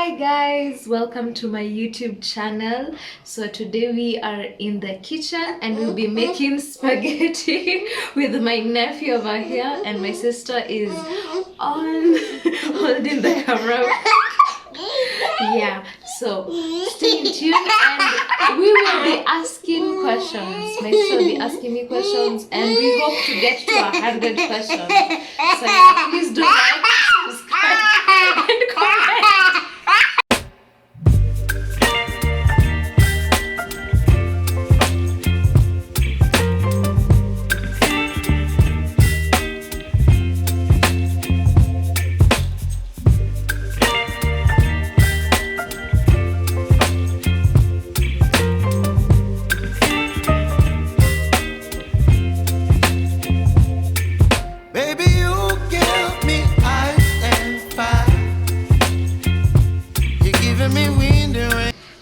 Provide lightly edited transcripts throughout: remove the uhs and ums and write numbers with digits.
Hi guys, welcome to my YouTube channel. So today we are in the kitchen and we'll be making spaghetti with my nephew over here, and my sister is on holding the camera. Yeah, so stay tuned and we will be asking questions. My sister will be asking me questions and we hope to get to 100 questions. So yeah, please do like, subscribe and comment.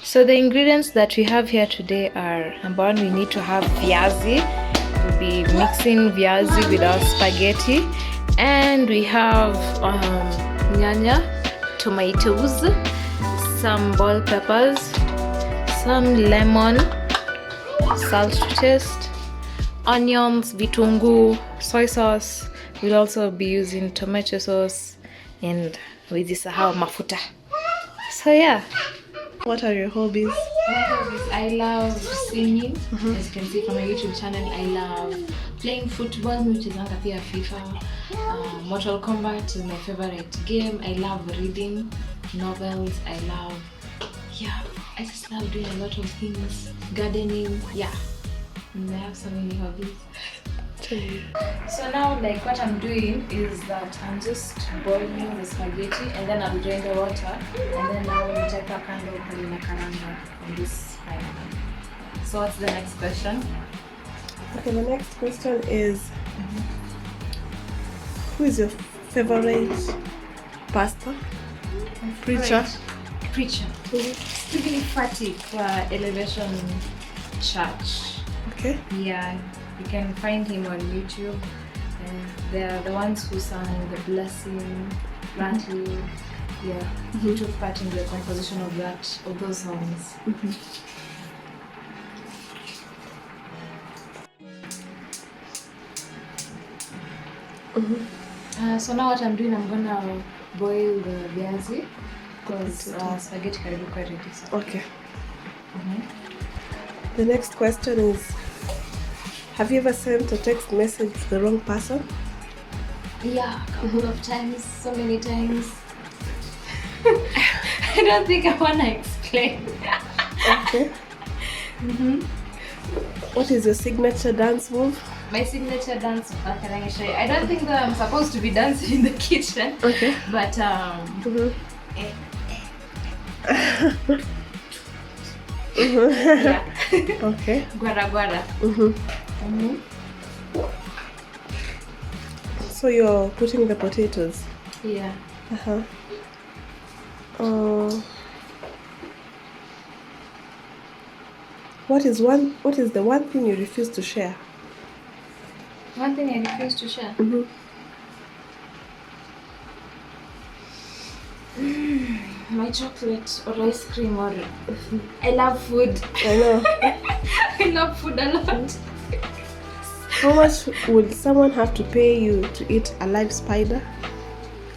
So the ingredients that we have here today are, number one, we need to have viazi. We'll be mixing viazi with our spaghetti, and we have nyanya, tomatoes, some bell peppers, some lemon, salt to taste, onions, vitungu, soy sauce. We'll also be using tomato sauce, and wizisahau mafuta. So yeah. What are your hobbies? My hobbies, I love singing. As you can see from my YouTube channel, I love playing football, which is pia FIFA. Mortal Kombat is my favorite game. I love reading novels. I just love doing a lot of things. Gardening, yeah. And I have so many hobbies. So now, like, what I'm doing is that I'm just boiling the spaghetti and then I'll drain the water, and then now we'll take a candle and karanga on this fire. So what's the next question? Okay, the next question is, who is your favorite pastor? Preacher? Stephen Fati for Elevation Church. Okay. Yeah. You can find him on YouTube, and they are the ones who sang The Blessing, Brantley. Yeah, he took part in the composition of those songs. So now what I'm doing, I'm gonna boil the viazi because spaghetti karibu ready. So. Okay. The next question is, have you ever sent a text message to the wrong person? Yeah, a couple of times, so many times. I don't think I want to explain. Okay. What is your signature dance move? My signature dance move, I don't think that I'm supposed to be dancing in the kitchen. Okay. But yeah. Okay. Guara guara. So you're putting the potatoes? Yeah. What is the one thing you refuse to share? One thing I refuse to share? My chocolate or ice cream, or I love food. I know. I love food a lot. How much would someone have to pay you to eat a live spider?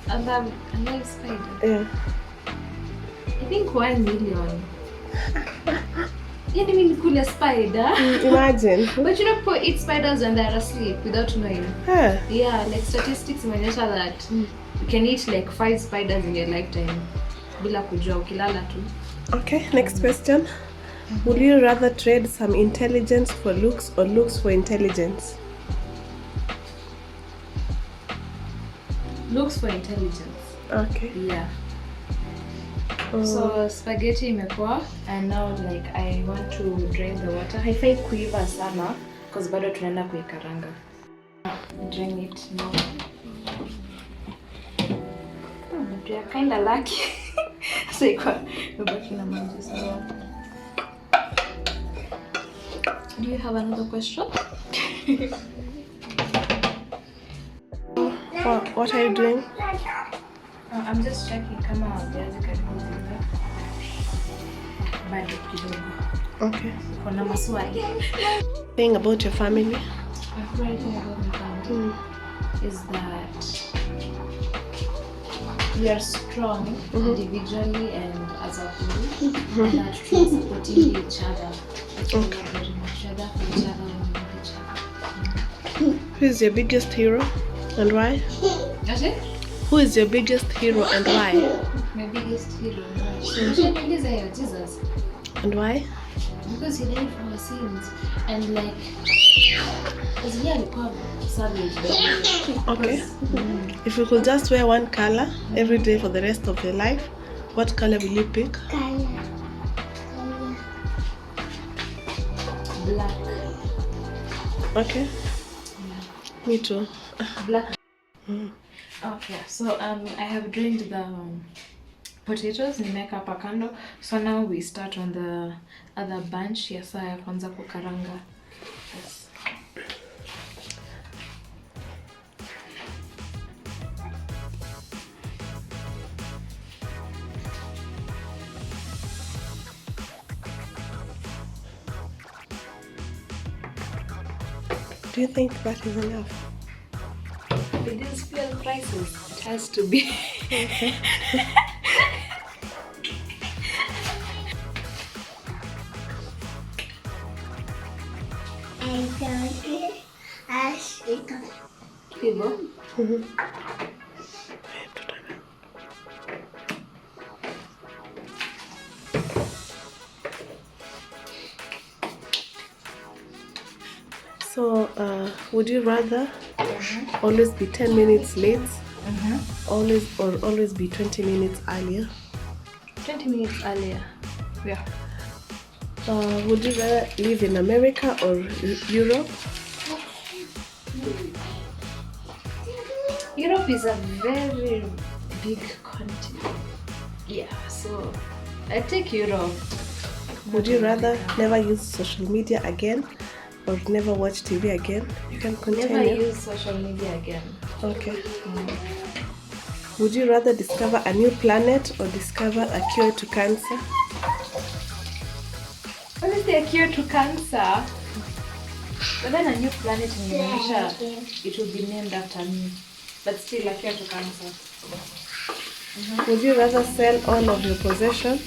A live spider? Yeah. I think 1 million. You didn't mean cool a spider? Imagine. But you know, people eat spiders when they're asleep without knowing. Huh. Yeah, like statistics measure that you can eat like 5 spiders in your lifetime. Bila kujua ukilala tu. Okay, next question. Would you rather trade some intelligence for looks or looks for intelligence? Looks for intelligence. Okay. Yeah. So spaghetti imepoa, and now like I want to drain the water. Haifai kuiva sana because bado tunaenda kuikaranga. Drain it now. But we are kind of lucky. So nobaki na maji sawa. Do you have another question? What are you doing? I'm just checking kama viazi karibu zile bado kidogo. Okay. Kuna maswali. Thing about your family? My favorite thing about my family is that we are strong individually and as a whole, and that we are supporting each other. That we are very much other for each other and we love each other. Who is your biggest hero and why? That's it? Who is your biggest hero and why? My biggest hero. Jesus. And why? Because he died for our sins. And like, as he alikuwa savage. Okay. If you could just wear one color every day for the rest of your life, what color will you pick? Black. Okay. Me too. Black. Okay, so I have drained the potatoes, nimeweka hapa kando. So now we start on the other bunch ya saa ya kwanza kukaranga. Yes. Do you think that is enough? With these fuel prices, it has to be. Hivyo. So, would you rather always be 10 minutes late, always be 20 minutes earlier? 20 minutes earlier. Yeah. Would you rather live in America or Europe? Europe is a very big continent. Yeah, so I take Europe. Would you rather never use social media again or never watch TV again? You can continue. Never use social media again. Okay. Would you rather discover a new planet or discover a cure to cancer? Honestly, a cure to cancer. But then a new planet in Indonesia, it will be named after me. But still a cure to cancer. Would you rather sell all of your possessions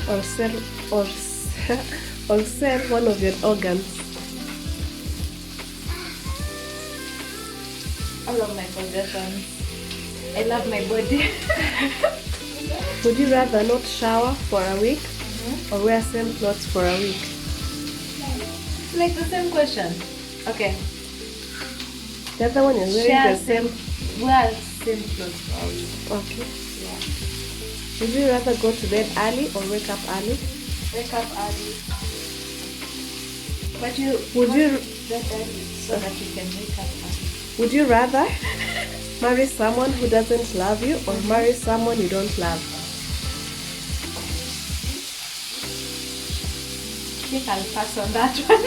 or sell one of your organs? All of my possessions. I love my body. Would you rather not shower for a week or wear same clothes for a week? It's like the same question. Okay. The other one is wearing the same. Wear same clothes for a week. Okay. Yeah. Would you rather go to bed early or wake up early? Wake up early. But Would you bed early so that you can wake up early. Would you rather marry someone who doesn't love you or marry someone you don't love? I think I'll pass on that one.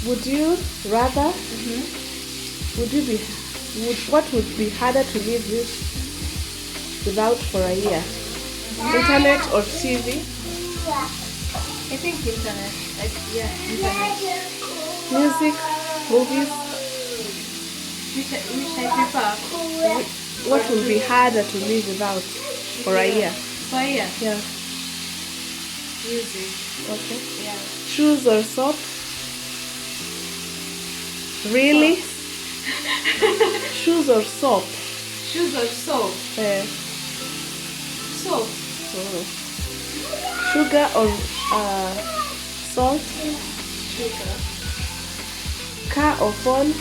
Would you rather? What would be harder to live without for a year? Internet or TV? I think internet. Internet. Music, movies. Which I prefer. What would be harder to live without for a year? For a year? Yeah. Music. Okay. Yeah. Shoes or soap? Really? Shoes or soap? Shoes or soap? Soap. Sugar or salt? Sugar. Car or phone?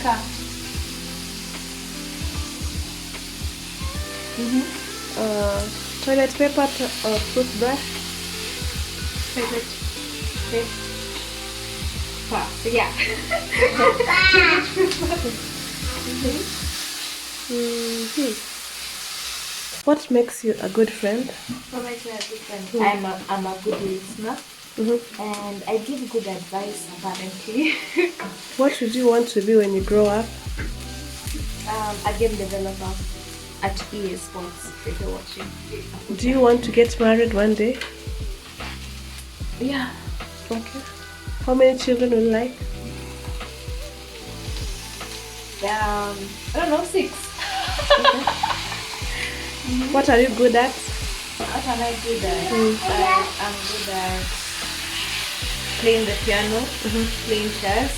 Car. Toilet paper or toothbrush? Toilet paper. Yeah. What makes you a good friend? What makes me a good friend? I'm a good listener. and I give good advice apparently. What should you want to be when you grow up? A game developer at EA Sports, if you're watching. Do you want to get married one day? Yeah. Okay. How many children would you like? I don't know, 6. What are you good at? What am I good at? I'm good at playing the piano, playing chess,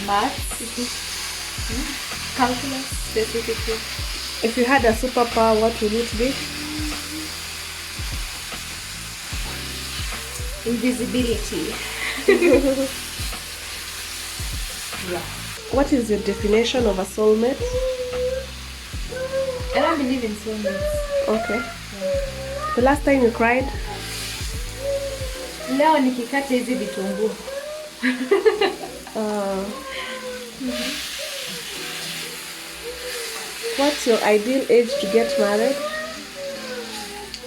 maths, calculus specifically. If you had a superpower, what would it be? Invisibility. Yeah. What is your definition of a soulmate? I don't believe in soulmates. Okay. The last time you cried? Leo nikikata hizi vitunguu. What's your ideal age to get married?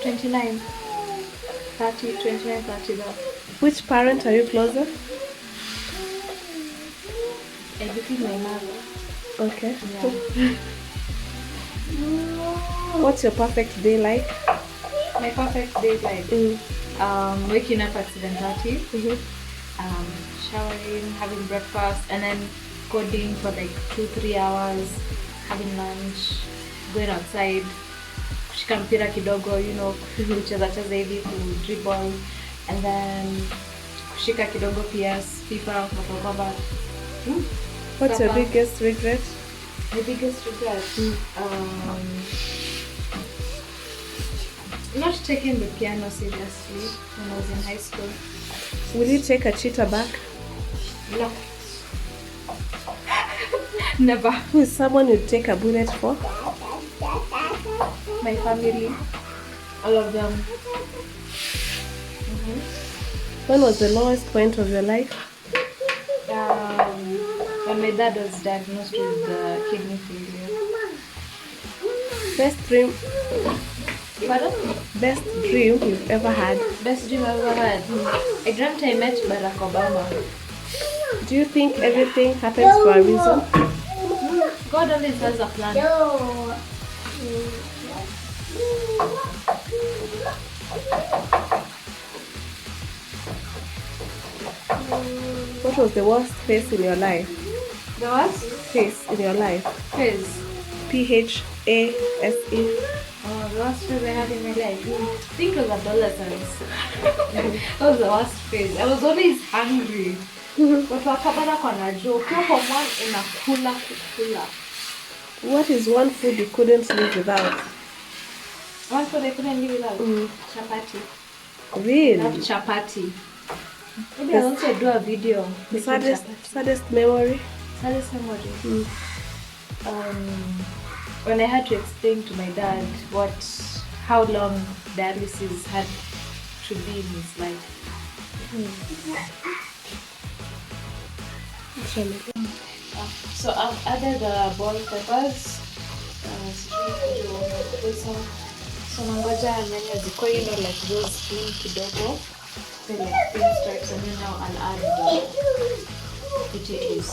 29, 30, 29, 30 though. Which parent are you closer? I believe my mother. Okay. Yeah. What's your perfect day like? My perfect day is like waking up at 7:30, showering, having breakfast, and then coding for like 2-3 hours, having lunch, going outside, kushika mpira kidogo, kucheza cheza hivi, dribble, and then kushika kidogo PS, FIFA, kwamba. What's your biggest regret? My biggest regret? Not taking the piano seriously when I was in high school. Will you take a cheater back? No. Never. Who is someone you'd take a bullet for? My family. All of them. When was the lowest point of your life? When my dad was diagnosed with kidney failure. Best dream? Pardon? Best dream you've ever had? Best dream I've ever had? I dreamt I met Barack Obama. Do you think everything happens for a reason? God always has a plan. What was the worst phase in your life? The what? Phase in your life? Phase. PHASE. The worst phase I had in my life. I think it was adolescence. That was the worst phase. I was always hungry. Watu wakabana kwa najua. Ukiwa kwa one inakula kukula. What is one food you couldn't live without? One food I couldn't live without? Chapati. Really? I love chapati. Maybe I'll also do a video. The saddest memory? Saddest memory? When I had to explain to my dad how long dialysis had to be in his life. So I've added bell peppers. So nangoja nyanya ziko like those clean kidogo. So like thin stripes, and then now I'll add the potatoes.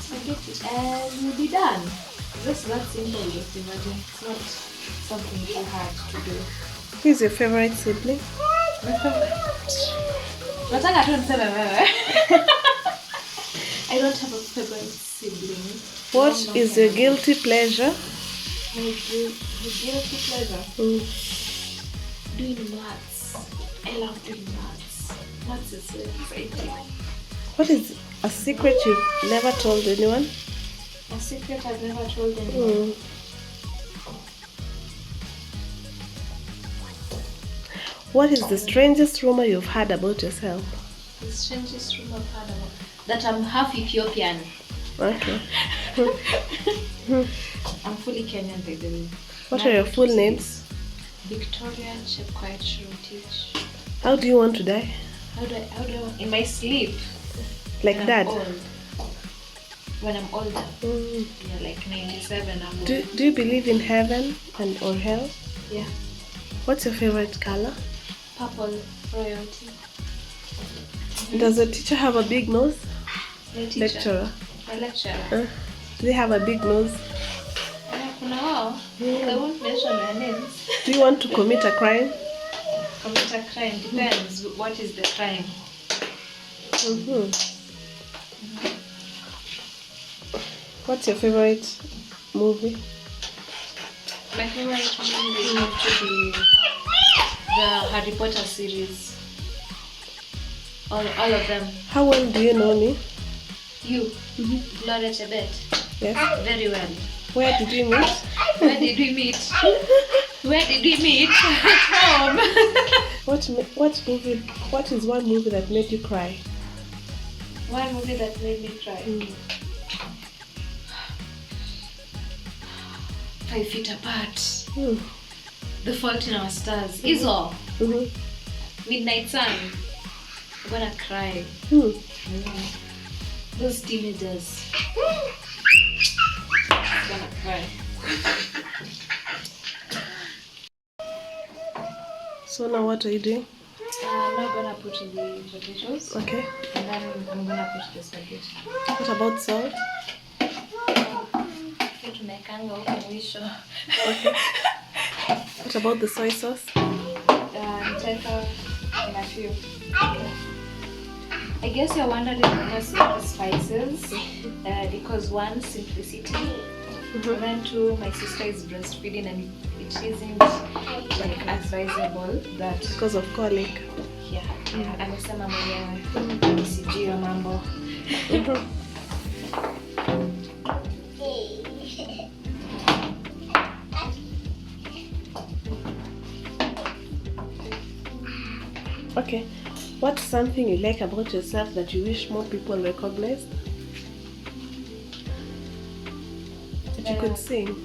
Spaghetti, and we'll be done. Just that simple, just imagine. It's not something too hard to do. Who's your favorite sibling? My favorite. Nataka tu niseme wewe. I don't have a favorite sibling. What is your guilty pleasure? My guilty pleasure? Doing maths. I love doing maths. Maths is so exciting. What is a secret you've never told anyone? A secret I've never told anyone. What is the strangest rumor you've heard about yourself? The strangest rumor I've heard about that I'm half Ethiopian. Okay. I'm fully Kenyan, by the way. What are your full names? Victoria Chepkoech. How do you want to die? How do I in my sleep? Like when that? I'm old. When I'm older. Yeah, like 97. I'm Do you believe in heaven and or hell? Yeah. What's your favorite color? Purple royalty. Does the teacher have a big nose? The teacher. Lecturer. The lecturer. Do they have a big nose? No, I won't mention their names. Do you want to commit a crime? Commit a crime depends. What is the crime? What's your favorite movie? My favorite movie would to be the Harry Potter series. All of them. How well do you know me? You, Gloria Chepkoech. Yes. Very well. Where did we meet? Where did we meet? Where did we meet? At home. What is one movie that made you cry? One movie that made me cry. 5 Feet Apart. The Fault in Our Stars. Izo. Midnight Sun. I'm gonna cry. Those teenagers. I'm gonna cry. So now what are you doing? I'm now gonna put the potatoes. Okay. And then I'm gonna put the spaghetti. What about salt? Okay. What about the soy sauce? In a few. I guess you're wondering because the spices, because one, simplicity, and then two, my sister is breastfeeding and it isn't like advisable that Because of colic. yeah, amesema mwenyewe sijui ya mambo. Okay. What's something you like about yourself that you wish more people recognized? That you could sing?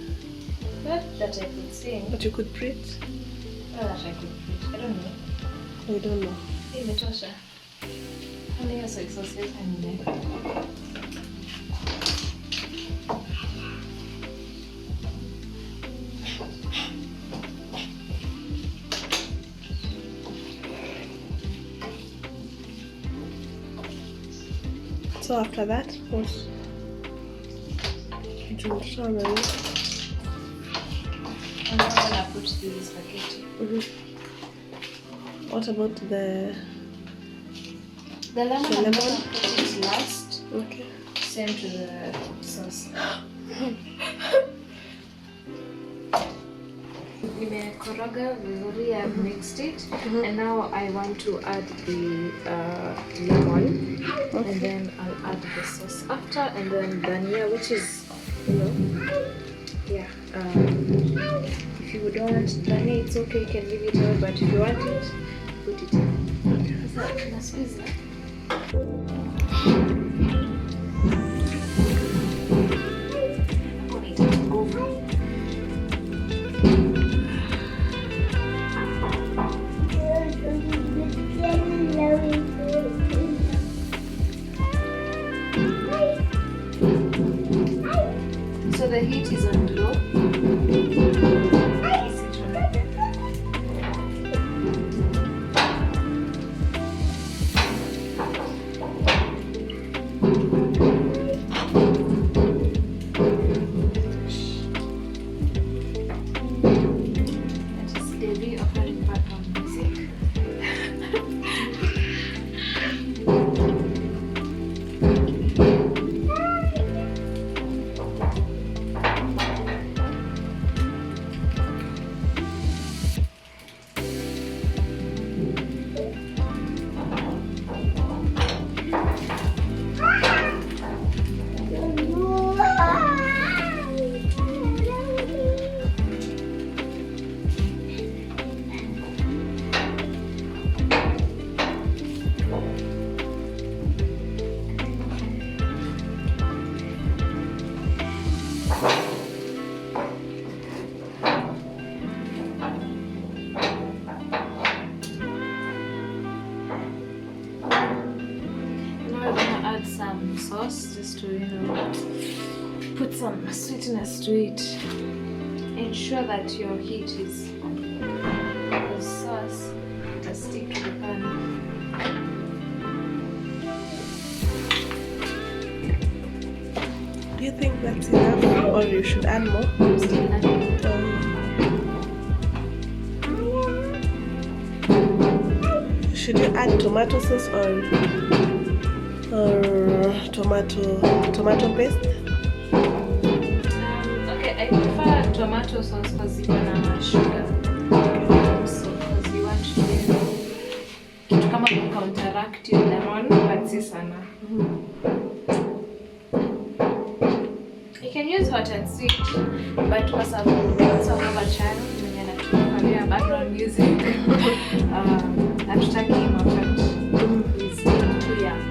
Not that I could sing. That you could preach? Not that I could preach. I don't know. I don't know. Imetosha. How many years of exercise and So after that, what? I'm not gonna put the spaghetti. What about the lemon? The I'm lemon? gonna put it last. Okay. Same to the sauce. Nimekoroga vizuri, I've mixed it, and now I want to add the lemon, and then I'll add the sauce after, and then dania, which is, yeah. If you don't want dania, it's okay, you can leave it out, but if you want it, put it in. Sasa squeeze. So the heat is on low. That is Devi offering background music. Some sauce just to put some sweetness to it. Ensure that your heat is the sauce does stick to the pan. you think that's enough, or you should add more? Should you add tomato sauce or tomato paste? Okay, I prefer tomato sauce because you want sugar. So because you want to come up and counteract your lemon, but si sana. You can use hot and sweet, but because I also have a child mwenye anatumia background music, hatutaki mafuta. He's too young.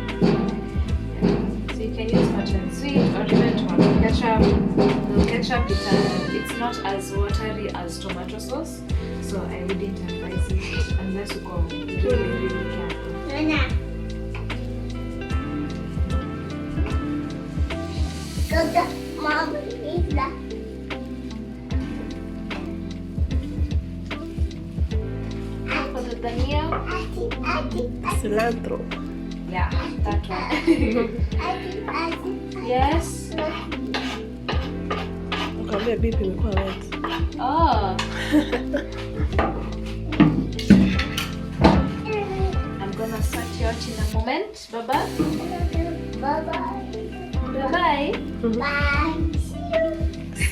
So you can use hot and sweet or even tomato ketchup. The ketchup it's not as watery as tomato sauce, so I wouldn't advise it unless you go really careful. Mom, is that? For the dania, Cilantro. yeah, that one. Yes. Okay, beep imekuwa wet. Oh. I'm gonna sort you out in a moment, Baba. Bye-bye. Bye-bye. Bye.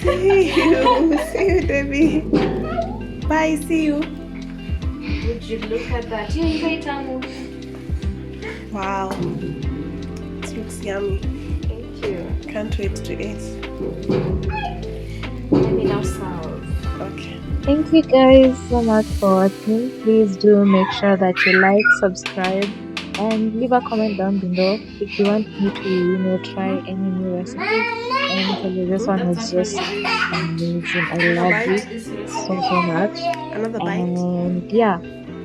See you, Debbie. Bye, see you. Would you look at that? You invite Tamu. Wow, it looks yummy. Thank you. Can't wait to eat. Let me now serve. Okay. Thank you guys so much for watching. Please do make sure that you like, subscribe, and leave a comment down below if you want me to try any new recipes. And this one was just amazing. I love it so much. Another bite. And yeah,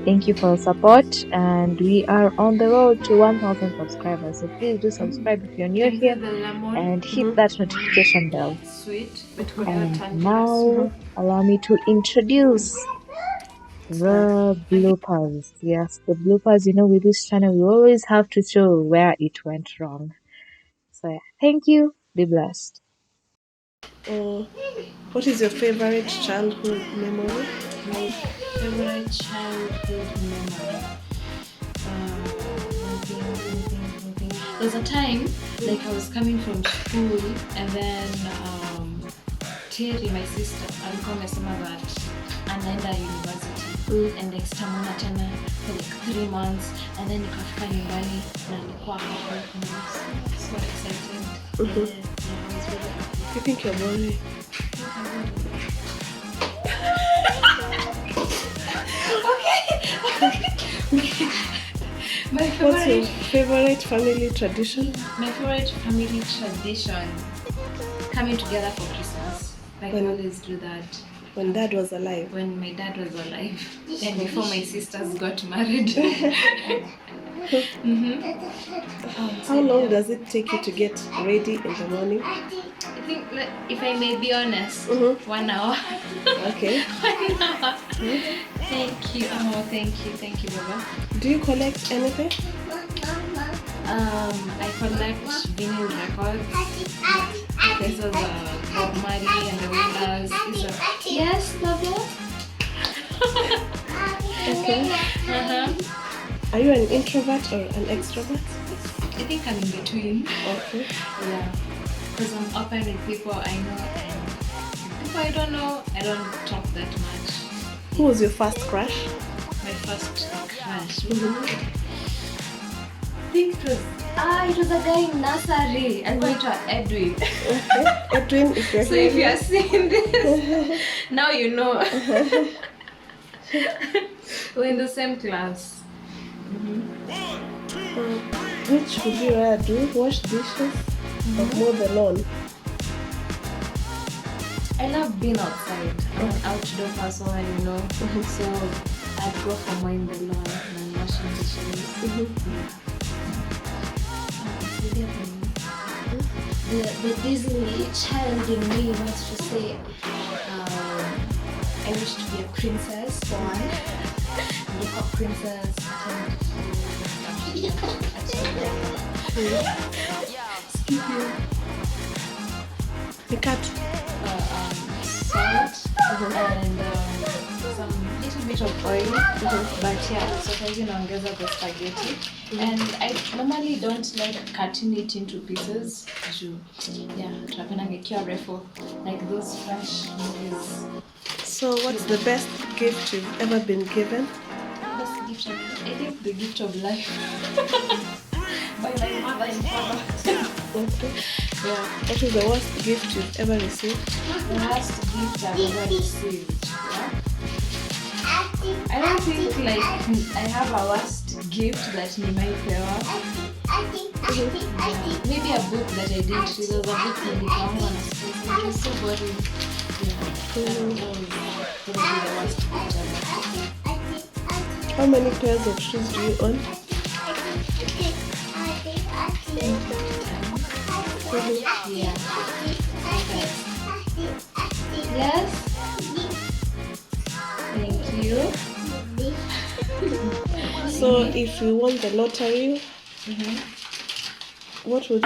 thank you for your support. And we are on the road to 1,000 subscribers. So please do subscribe if you're new here and hit that notification bell. Sweet, but And now allow me to introduce the bloopers. Yes, the bloopers. With this channel, we always have to show where it went wrong. So yeah, thank you. Be blessed. What is your favorite childhood memory? my favorite childhood memory. Anything. There's a time, like I was coming from school, and then Terry, my sister, alikuwa amesema that anaenda university and like sitamwona tena for like 3 months, and then nikafika nyumbani na alikuwa hapo. So excited. Yeah, I was really happy. You think you're boring? What's your favorite family tradition? My favorite family tradition, coming together for Christmas. Like we always do that. When Dad was alive. When my dad was alive and before my sisters got married. How long does it take you to get ready in the morning? I think, if I may be honest, 1 hour. Okay. 1 hour. Thank you. Oh, thank you, Baba. Do you collect anything? I collect vinyl records. This is Bob Marley and the Wailers. Yes, Baba. Okay. Are you an introvert or an extrovert? I think I'm in between. Okay. Yeah. Because I'm open with people I know, and people I don't know, I don't talk that much. Who was your first crush? My first crush. I think it was a guy in nursery. I went to Edwin. Okay. Edwin, if you're So if you are seeing this, now you know. We're in the same class. Which would you rather do? Wash dishes or mow the lawn? I love being outside. I'm an outdoor person, so I'd go for mowing the lawn and washing dishes. The Disney child in me wants to say, I wish to be a princess for one. Look up princess. Skip you. Mikate. Salt and some little bit of oil, but yeah, so saizi naongeza the spaghetti. And I normally don't like cutting it into pieces. Yeah, tunapenda ikiwa refu like those French movies. So what's the best gift you've ever been given? Best gift I think the gift of life by my mother and father. Okay. Yeah. What is the worst gift you've ever received? The last gift I've ever received. Yeah. I don't think like I have a worst gift that nimaipewa. Maybe a book that I did. There was a book nilipaona na space. It was so boring. Yeah. That was probably the worst gift ever. How many pairs of shoes do you own? Yeah. Yes. Thank you. So if you won the lottery, what would